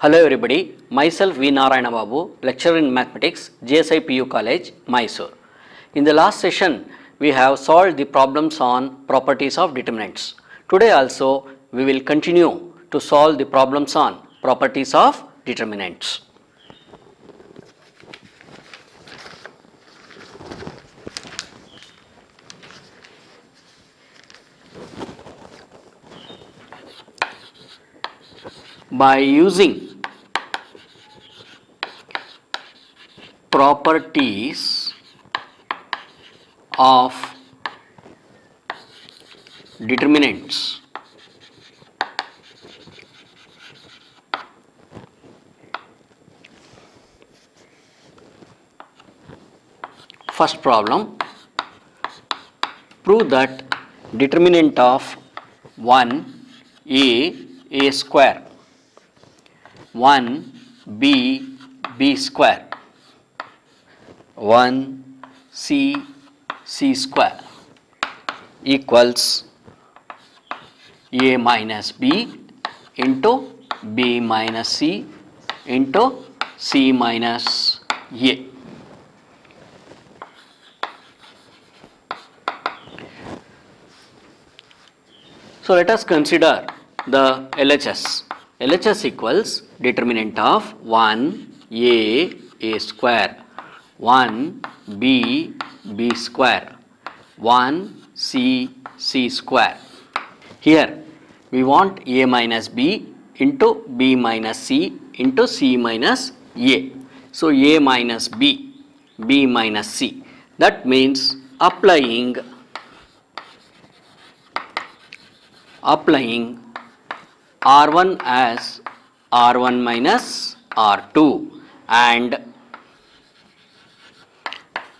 Hello everybody, myself V. Narayana Babu, lecturer in mathematics, GSI PU College, Mysore. In the last session, we have solved the problems on properties of determinants. Today also, we will continue to solve the problems on properties of determinants. By using properties of determinants, first problem, prove that determinant of 1a square, 1b square, 1c square equals a minus b into b minus c into c minus a. So let us consider the LHS. LHS equals determinant of 1a square, 1b square, 1c square. Here we want a minus b into b minus c into c minus a. So a minus b, b minus c. That means applying R1 as R1 minus R2 and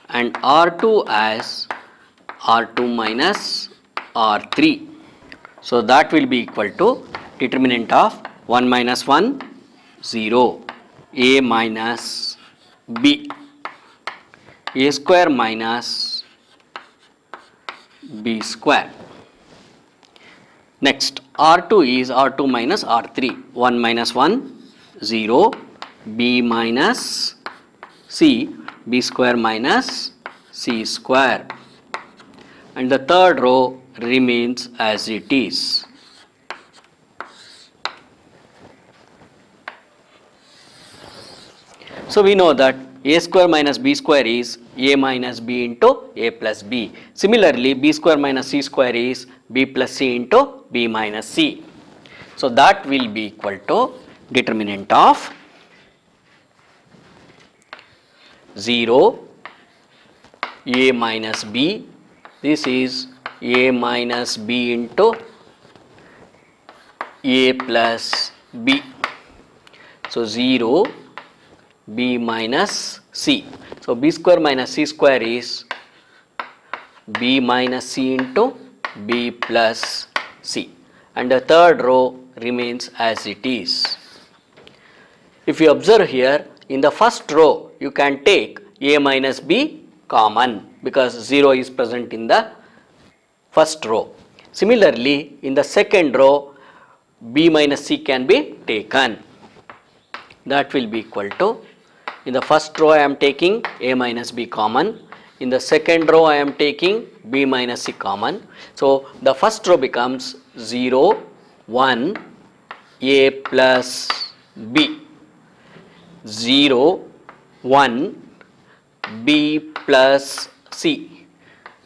R2 as R2 minus R3. So that will be equal to determinant of 1 minus 1, 0, a minus b, a square minus b square. Next, R2 is R2 minus R3, 1 minus 1, 0, b minus c, b square minus c square. And the third row remains as it is. So we know that a square minus b square is a minus b into a plus b. Similarly, b square minus c square is b plus c into b minus c. So that will be equal to determinant of 0, a minus b. This is a minus b into a plus b. So 0, b minus c. So b square minus c square is b minus c into b plus c. And the third row remains as it is. If you observe here, in the first row you can take a minus b common because 0 is present in the first row. Similarly, in the second row b minus c can be taken. That will be equal to, in the first row I am taking a minus b common, in the second row I am taking b minus c common. So the first row becomes 0, 1, a plus b, 0, 1, b plus c,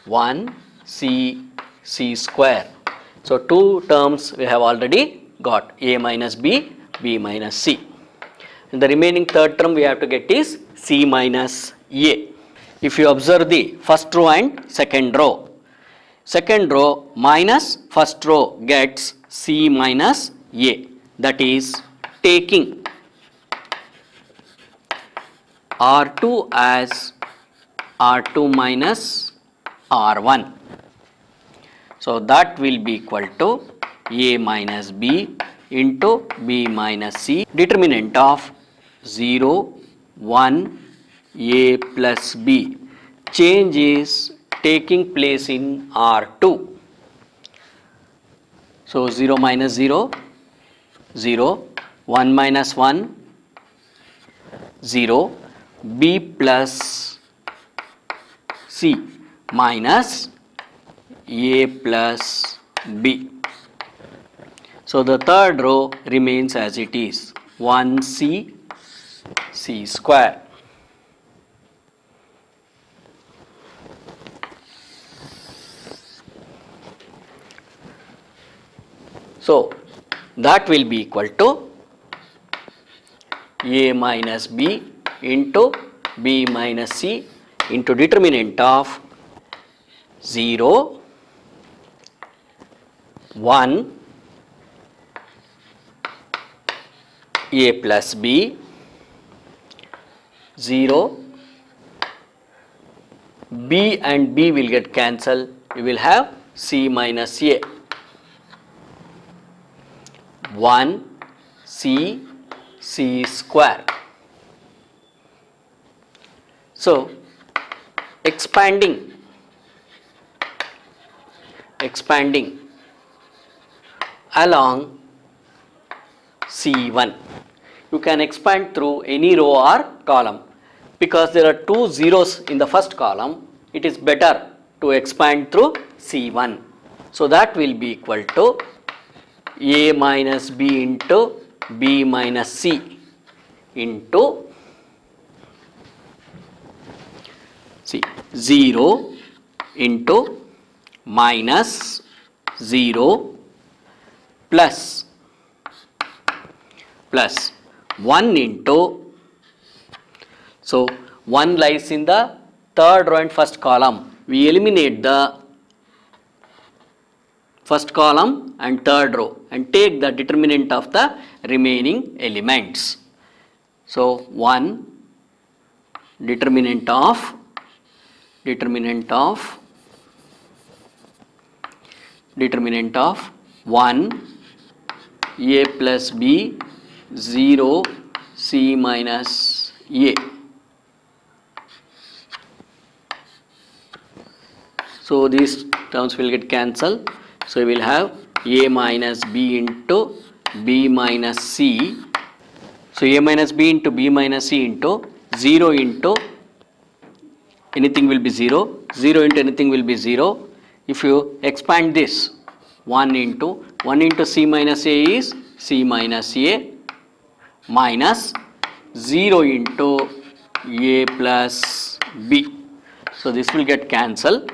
1 c square. So two terms we have already got, a minus b, b minus c. And the remaining third term we have to get is c minus a. If you observe the first row and second row minus first row gets c minus a, that is taking R2 as R2 minus R1. So that will be equal to a minus b into b minus c. Determinant of 0, 1, a plus b. Change is taking place in R2. So 0 minus 0, 0, 1 minus 1, 0, b plus c minus a plus b. So the third row remains as it is, 1c c square. So that will be equal to a minus b into b minus c into determinant of 0, 1, a plus b, 0, b and b will get cancelled, you will have c minus a, 1 c c square. So expanding along C1, you can expand through any row or column. Because there are two zeros in the first column, it is better to expand through C1. So that will be equal to a minus b into b minus c into 0 into minus 0 plus 1 into, so 1 lies in the third row and first column. We eliminate the first column and third row and take the determinant of the remaining elements. So 1 determinant of 1 a plus b, 0 c minus a. So these terms will get cancelled. So we will have a minus b into b minus c. So a minus b into b minus c into 0 into anything will be 0, 0 into anything will be 0. If you expand this, 1 into c minus a is c minus a minus 0 into a plus b. So this will get cancelled.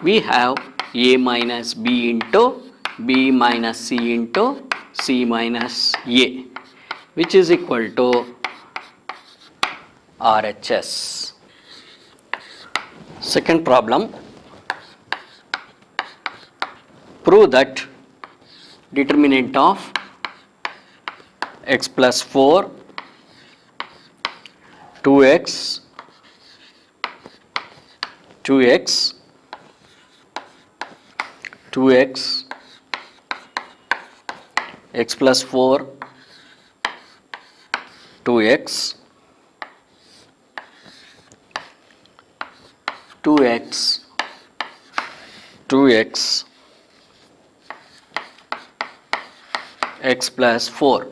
We have a minus b into b minus c into c minus a, which is equal to RHS. Second problem, prove that determinant of x plus 4, 2x, x plus 4, 2x, x plus 4,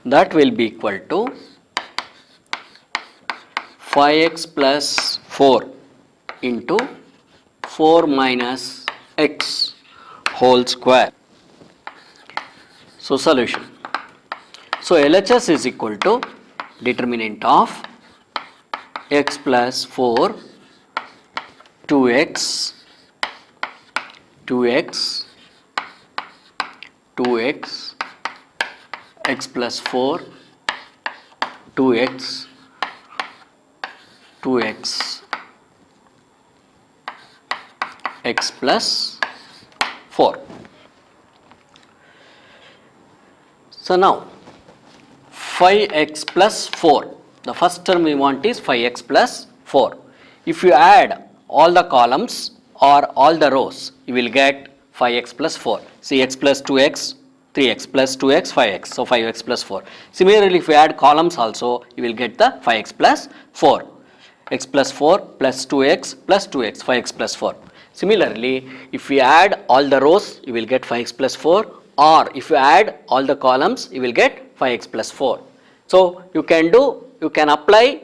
that will be equal to 5x plus 4 into 4 minus x whole square. So solution. So LHS is equal to determinant of x plus 4, 2x, x plus 4, 2x, x plus 4. So now 5x plus 4, the first term we want is 5x plus 4. If you add all the columns or all the rows, you will get 5x plus 4. See, x plus 2x, 3x plus 2x, 5x, so 5x plus 4. Similarly, if you add columns also, you will get the 5x plus 4. X plus 4 plus 2x, 5x plus 4. Similarly, if we add all the rows, you will get 5x plus 4 or if you add all the columns, you will get 5x plus 4. So you can apply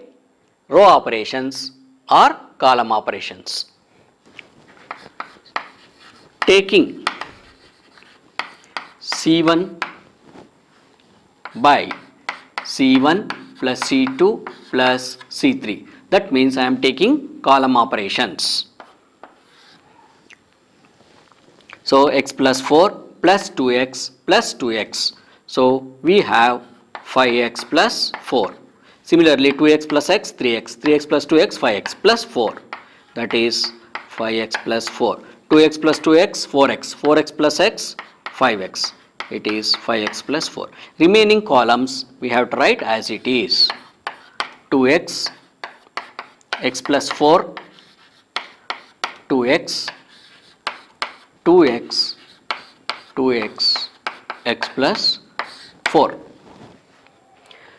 row operations or column operations. Taking C1 by C1 plus C2 plus C3. That means I am taking column operations. So x plus 4 plus 2x plus 2x. So we have 5x plus 4. Similarly 2x plus x 3x, 3x plus 2x 5x plus 4. That is 5x plus 4. 2x plus 2x 4x, 4x plus x 5x. It is 5x plus 4. Remaining columns we have to write as it is. 2x, x plus 4, 2x, 2x, 2x, x plus 4.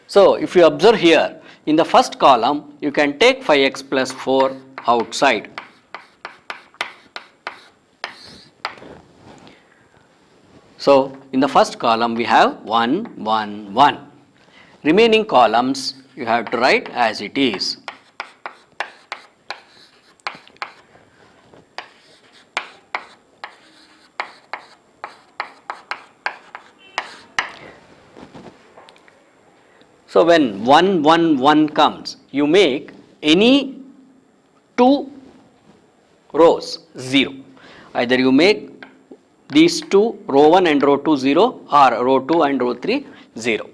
So if you observe here, in the first column you can take 5x plus 4 outside. So in the first column we have 1, 1, 1. Remaining columns you have to write as it is. So when 1, 1, 1 comes, you make any two rows 0. Either you make these two, row 1 and row 2 0, or row 2 and row 3 0.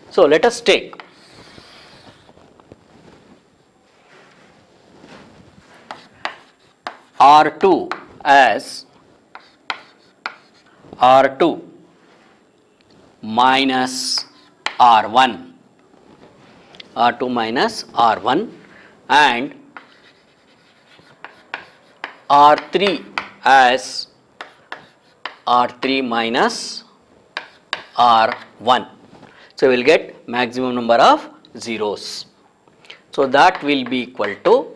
So let us take R2 as R2 minus R1, R2 minus R1, and R3 as R3 minus R1. So we will get maximum number of zeros. So that will be equal to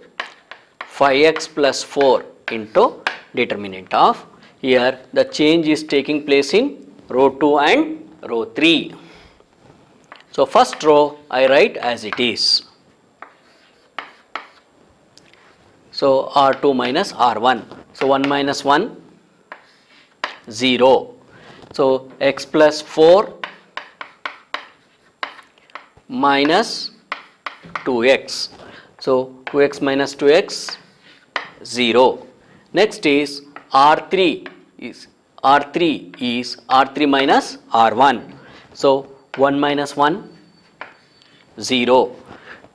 5x plus 4 into determinant of, here the change is taking place in row 2 and row 3. So first row I write as it is. So R2 minus R1. So 1 minus 1, 0. So x plus 4 minus 2x. So 2x minus 2x, 0. Next is R3 is R3 minus R1. So 1 minus 1, 0.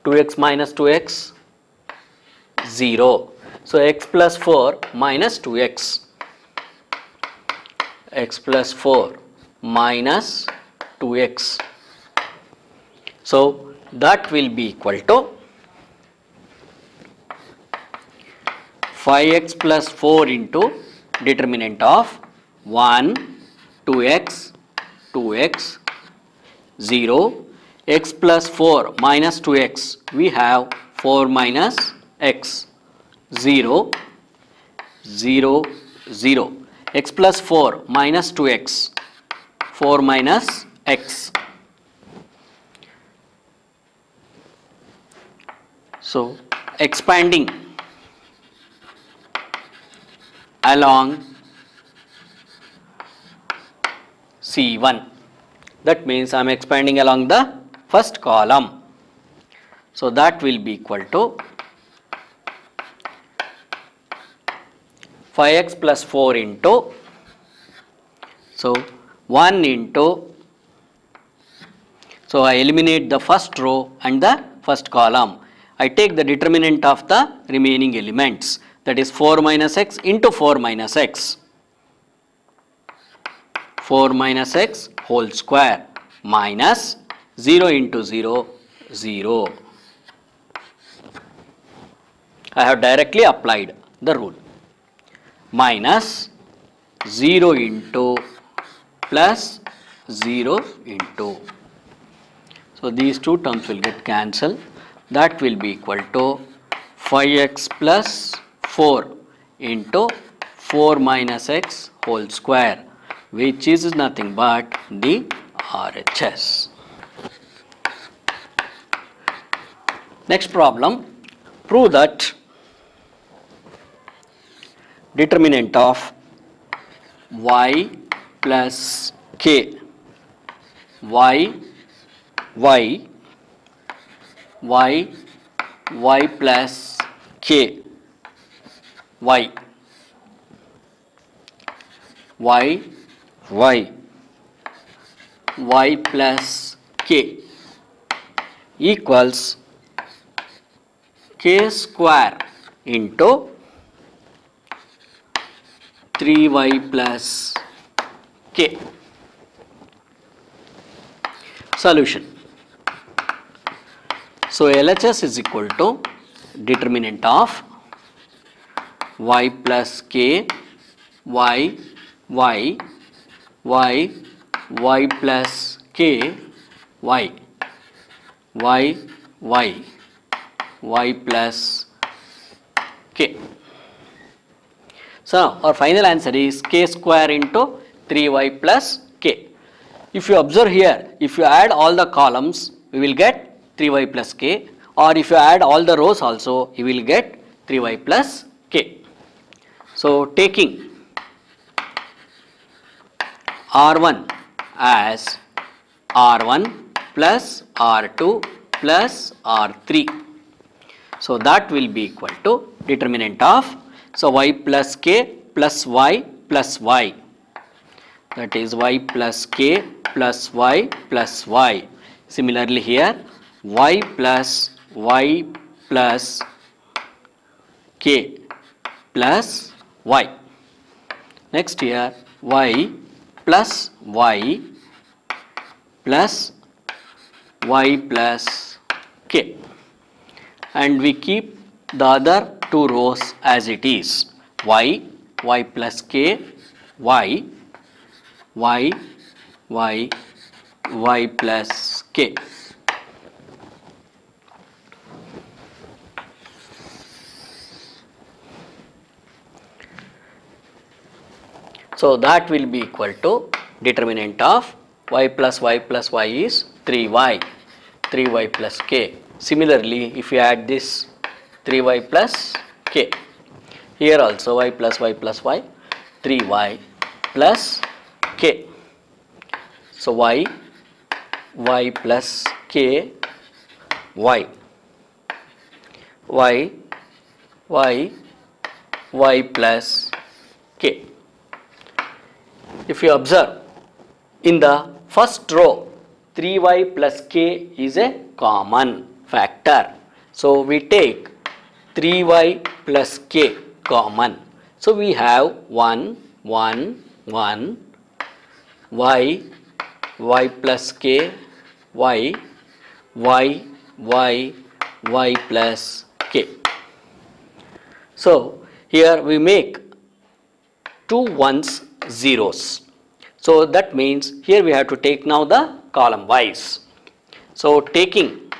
2x minus 2x, 0. So x plus 4 minus 2x. X plus 4 minus 2x. So that will be equal to 5x plus 4 into determinant of 1, 2x, 2x, 0, x plus 4 minus 2x, we have 4 minus x, 0, 0, 0, x plus 4 minus 2x, 4 minus x. So expanding along C1, that means I am expanding along the first column. So that will be equal to 5x plus 4 into, so 1 into, so I eliminate the first row and the first column. I take the determinant of the remaining elements, that is 4 minus x into 4 minus x. 4 minus x whole square minus 0 into 0, 0. I have directly applied the rule. Minus 0 into plus 0 into. So these two terms will get cancelled. That will be equal to 5x plus 4 into 4 minus x whole square, which is nothing but the RHS. Next problem, prove that determinant of y plus k, y plus k, y plus k equals k square into 3y plus k. Solution. So LHS is equal to determinant of y plus k, y plus k, y plus k. So our final answer is k square into 3y plus k. If you observe here, if you add all the columns, we will get 3y plus k, or if you add all the rows also, you will get 3y plus k. So taking R1 as R1 plus R2 plus R3. So that will be equal to determinant of, so y plus k plus y plus y, that is y plus k plus y plus y. Similarly here y plus k plus y. Next here y plus y plus k, and we keep the other two rows as it is, y plus k, y plus k. So that will be equal to determinant of y plus y is 3y plus k. Similarly, if you add this 3y plus k, here also y plus y 3y plus k. So y plus k, y plus k. If you observe, in the first row 3y plus k is a common factor. So we take 3y plus k common. So we have 1 y plus k, y plus k. So here we make 2 ones zeros. So that means here we have to take now the column wise. So taking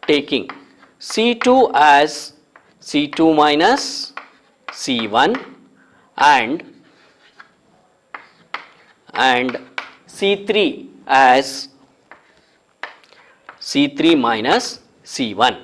C2 as C2 minus C1 and C3 as C3 minus C1.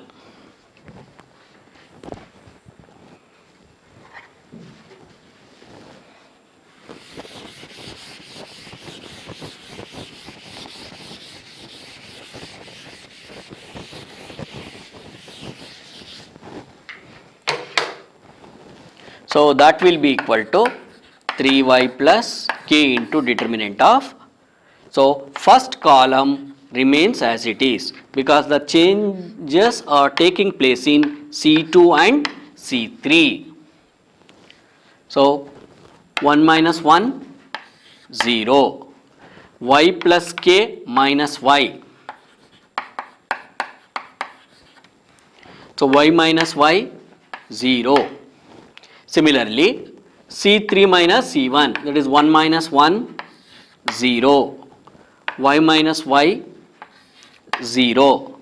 So that will be equal to 3y plus k into determinant of. So first column remains as it is because the changes are taking place in C2 and C3. So 1 minus 1 0, y plus k minus y. So y minus y 0. Similarly, C3 minus C1, that is 1 minus 1 0, y minus y 0,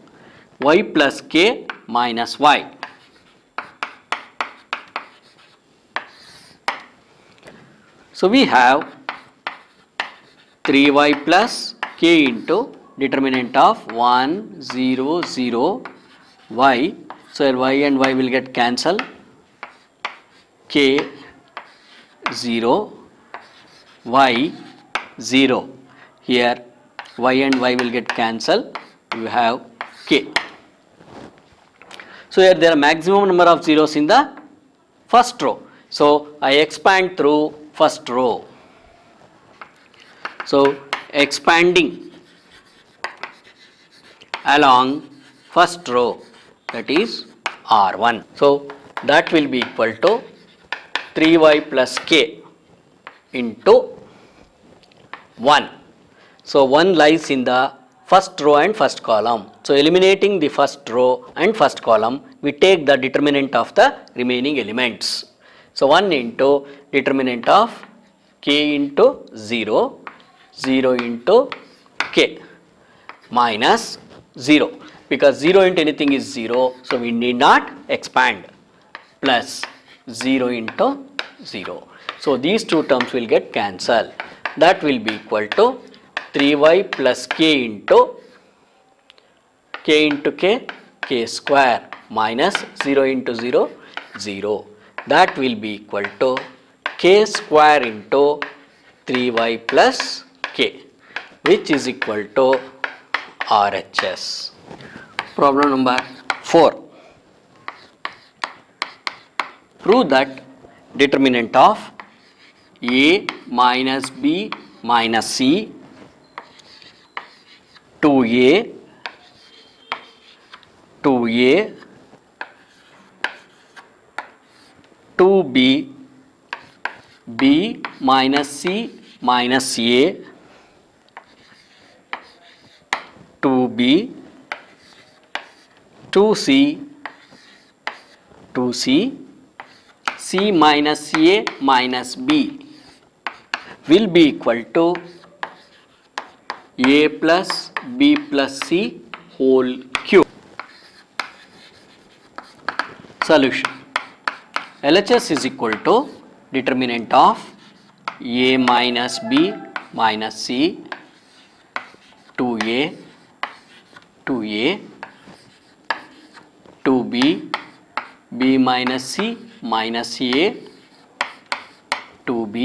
y plus k minus y. So we have 3y plus k into determinant of 1, 0, 0, y. So here y and y will get cancelled. K 0, y 0. Here y and y will get cancelled. You have k. So here there are maximum number of zeros in the first row. So I expand through first row. So expanding along first row, that is R1. So that will be equal to 3y plus k into 1. So 1 lies in the first row and first column. So eliminating the first row and first column, we take the determinant of the remaining elements. So 1 into determinant of k into 0, 0 into k minus 0, because 0 into anything is 0, so we need not expand, plus 0 into 0. So these two terms will get cancelled. That will be equal to 3y plus k into k square minus 0 into 0, 0. That will be equal to k square into 3y plus k, which is equal to RHS. Problem number 4. Prove that determinant of a minus b minus c 2a 2b b minus c minus a 2b 2c c minus a minus b will be equal to a plus b plus c whole cube. Solution. LHS is equal to determinant of a minus b minus c 2a 2b b minus c minus a 2b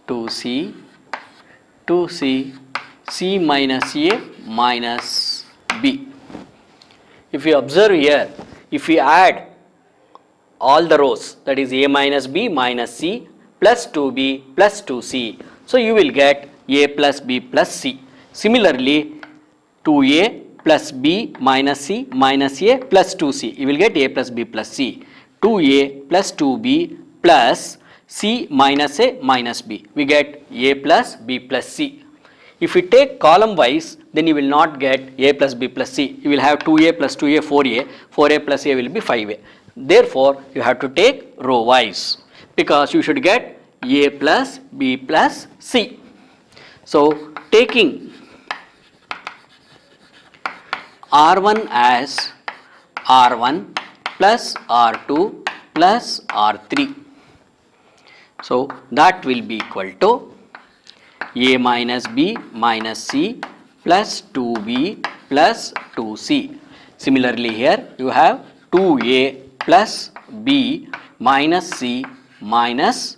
2c c minus a minus b. If you observe here, if we add all the rows, that is a minus b minus c plus 2b plus 2c, so you will get a plus b plus c. Similarly 2a plus b minus c minus a plus 2c, you will get a plus b plus c. 2a plus 2b plus c minus a minus b, we get a plus b plus c. If we take column wise, then you will not get a plus b plus c. You will have 2a plus 2a 4a, 4a plus a will be 5a. Therefore, you have to take row wise, because you should get a plus b plus c. So taking R1 as R1 plus R2 plus R3. So that will be equal to a minus b minus c plus 2b plus 2c. Similarly here you have 2a plus b minus c minus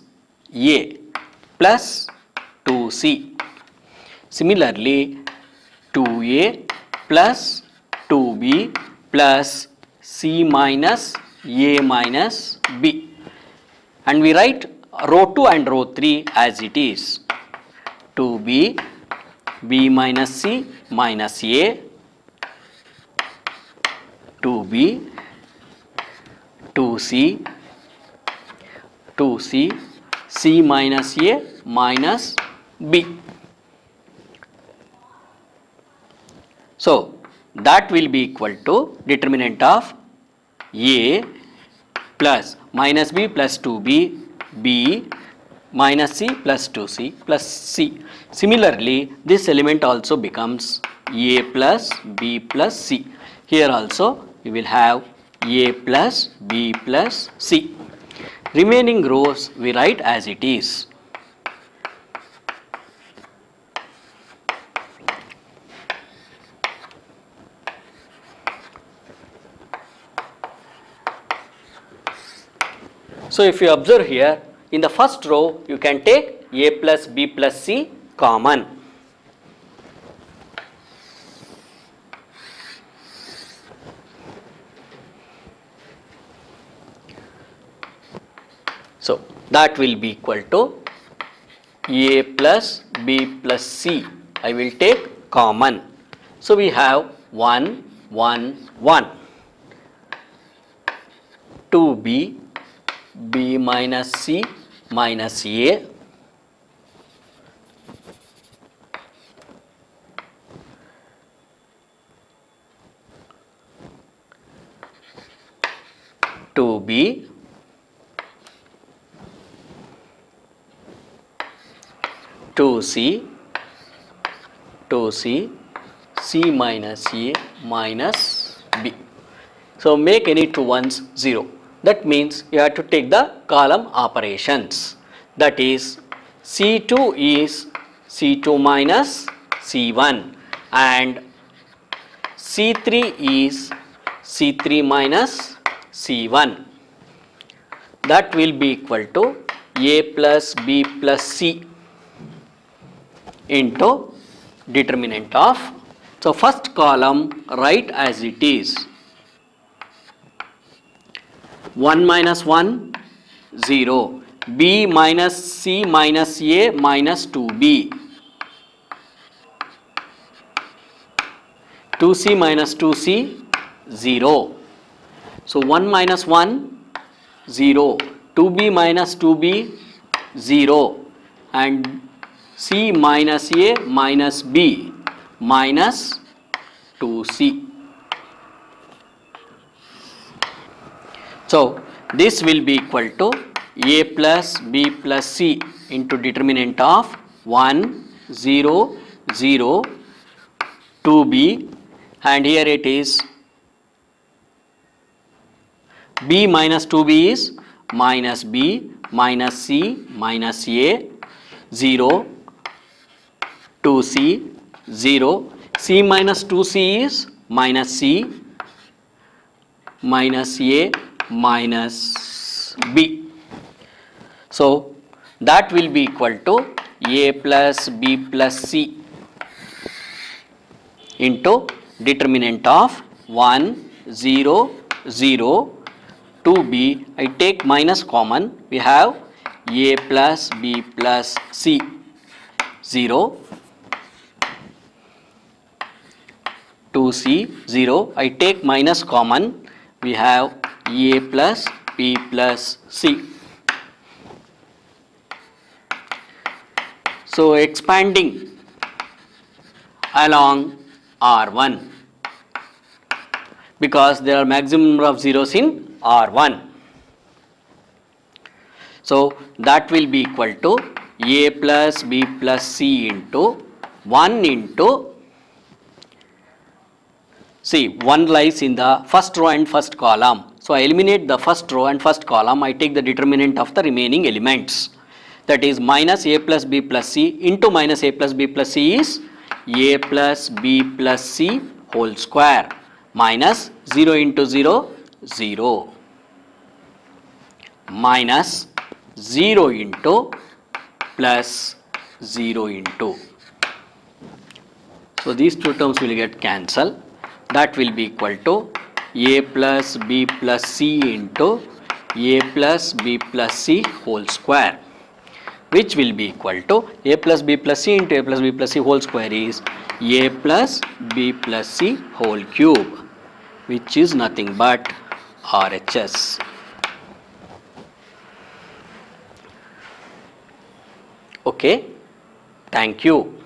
a plus 2c. Similarly 2a plus 2b plus c minus a minus b, and we write row 2 and row 3 as it is. 2b b minus c minus a 2b 2c c minus a minus b. So that will be equal to determinant of a plus minus b plus 2b b minus c plus 2c plus c. Similarly, this element also becomes a plus b plus c. Here also we will have a plus b plus c. Remaining rows we write as it is. So if you observe here, in the first row you can take A plus B plus C common. So that will be equal to A plus B plus C. I will take common. So we have 1, 1, 1. 2B, B minus C minus A, two B, two C, C minus A minus B. So make any two ones 0. That means you have to take the column operations. That is C2 is C2 minus C1 and C3 is C3 minus C1. That will be equal to A plus B plus C into determinant of. So first column write as it is. 1 minus 1, 0. B minus C minus A minus 2B. 2C minus 2C, 0. So 1 minus 1, 0. 2B minus 2B, 0. And C minus A minus B minus 2C. So this will be equal to A plus B plus C into determinant of 1, 0, 0, 2B, and here it is B minus 2B is minus B minus C minus A, 0, 2C, 0, C minus 2C is minus C minus A minus B. So that will be equal to A plus B plus C into determinant of 1, 0, 0, 2B. I take minus common. We have A plus B plus C, 0, 2C, 0. I take minus common. We have A plus B plus C. So expanding along R1 because there are maximum number of zeros in R1. So that will be equal to A plus B plus C into 1 into, see, 1 lies in the first row and first column. So I eliminate the first row and first column. I take the determinant of the remaining elements. That is minus A plus B plus C into minus A plus B plus C is A plus B plus C whole square minus 0 into 0, 0, minus 0 into plus 0 into. So these two terms will get cancelled. That will be equal to A plus B plus C into A plus B plus C whole square, which will be equal to A plus B plus C into A plus B plus C whole square is A plus B plus C whole cube, which is nothing but RHS. Okay, thank you.